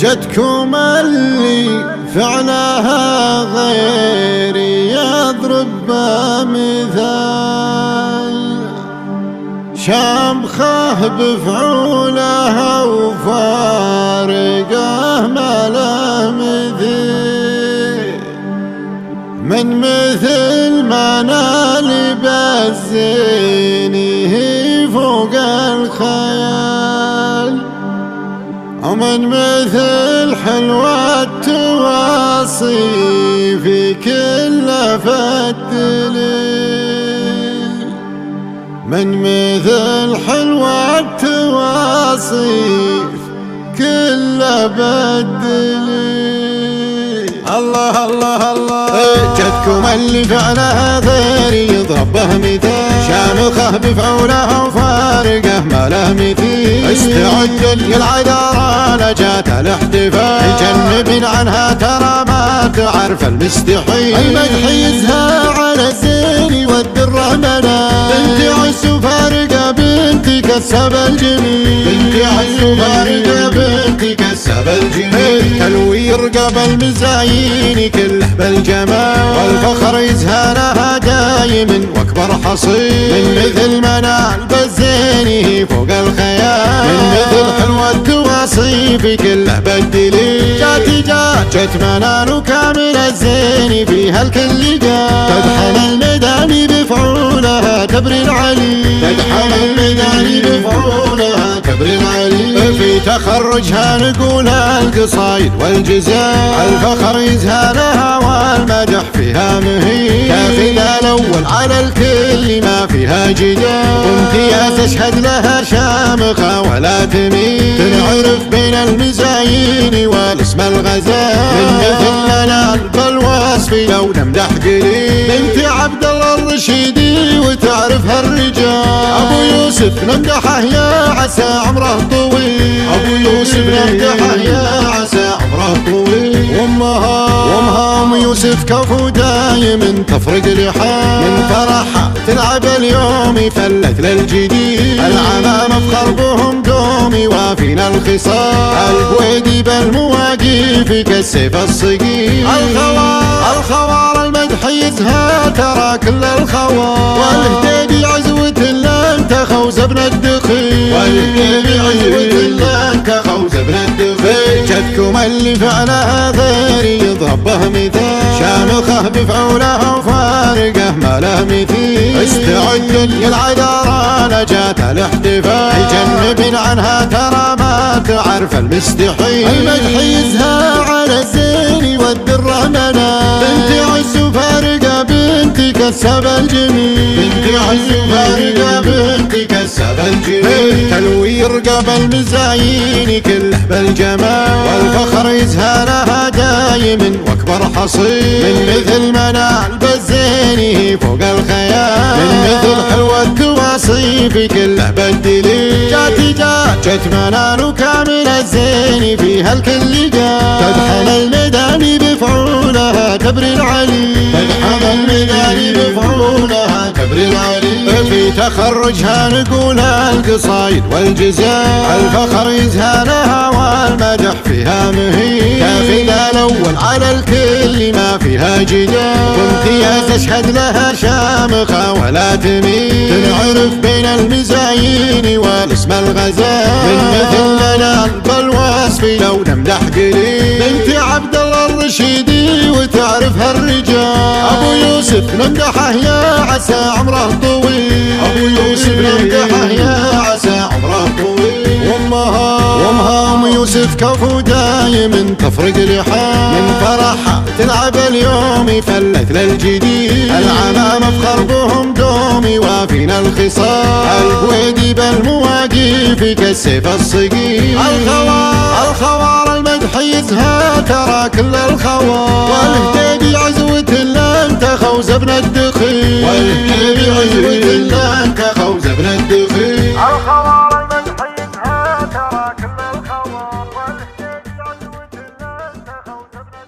جدكم اللي فعلها غيري يضرب بمثال شامخه بفعولها وفارقه ما له مثيل من مثل ما نال بزينه فوق الخيال ومن مثل حلوة التواصي في كل فتلي من مثل حلوة التواصي كل بدلي الله الله الله جدكم اللي فعلها غيري يضربه مثال شامخه بفعولها وفارقه ما له مثيل استعد للعذارى لجات الاحتفال جنب عنها ترى ما تعرف المستحيل المدح يزهى على الزين والدره منال بنت عز فارقه بنت كسب الجميل بنت عز فارقه بنت كسب الجميل تلوير قبل مزايين كله بالجمال والفخر يزهى لها دايم واكبر حصيل من مثل منال بالزينه فوق الخيال من مثل حلوة التواصي في كله بالدليل جات منال وكامل الزين فيها الكل جاء تدحم الميدان بفعولها تبري العلي تدحم الميدان بفعولها تبري العلي في تخرجها نقول القصايد والجزاء الفخر يزهى لها والمدح فيها مهين كافلها الاول على الكل ما فيها جدال وامتياز تشهد لها شامخه ولا تميل تنعرف بين المزايين والاسم الغزال من مثل منال بالوصف لو نمدح قليل بنت عبد الله الرشيدي وتعرفها الرجال ابو يوسف نمدحه يا عسى عمره طويل ابو يوسف نمدحه يا عسى عمره طويل وامها ام يوسف كفو دايم تفرق لحال من فرحها تلعب اليوم فلت للجديد العمام افخر بهم دومي وافينا الخصال البويدي بالمواقف كالسيف الصقيل الخوار المدح يزهى ترى كل الخوار والهديدي عزوة لن تخوز ابن الدخيل والهديدي عزوة لن تخوز ابن الدخيل جدكم اللي فعلها غيري يضربه مثال شامخه بفعولها وفارقه ما له مثيل استعد للعذارى لجات الاحتفال جنب عنها ترى ما تعرف المستحيل المدح يزهى على الزين والدره منال بنت عز فارقه بنت كسب الجميل بنت عز فارقه بنت كسب الجميل تلوير قبل مزايين كله بالجمال والفخر يزهى لها دايم واكبر حصيل من مثل منال بالزينه فوق الخيال من مثل حلوة التواصي في كله بالدليل جات منال وكامل الزين فيها الكل جاء تدحم الميدان بفعولها تبري العلي تدحم الميدان بفعولها تبري العلي في تخرجها نقول القصايد والجزاء الفخر يزهى لها والمدح فيها مهين كافلها الاول على الكل ما فيها جدال وامتياز تشهد لها شامخه ولا تميل تنعرف بين المزايين والاسم الغزال من مثل منال بالوصف لو نمدح قليل بنت عبد الله الرشيدي وتعرفها الرجال ابو يوسف نمدحه يا عسى عمره طويل ابو يوسف نمدحه يا عسى عمره طويل وامها ام يوسف كفو دايم تفرق لحال من فرحها تلعب اليوم فلت للجديد العمام افخر بهم دومي وافينا الخصال البويدي بالمواقف كالسيف الصقيل الخوار المدح يزهى ترى كل الخوار والهديدي عزوة لن تخوز ابن الدخيل والهديدي عزوة لن تخوز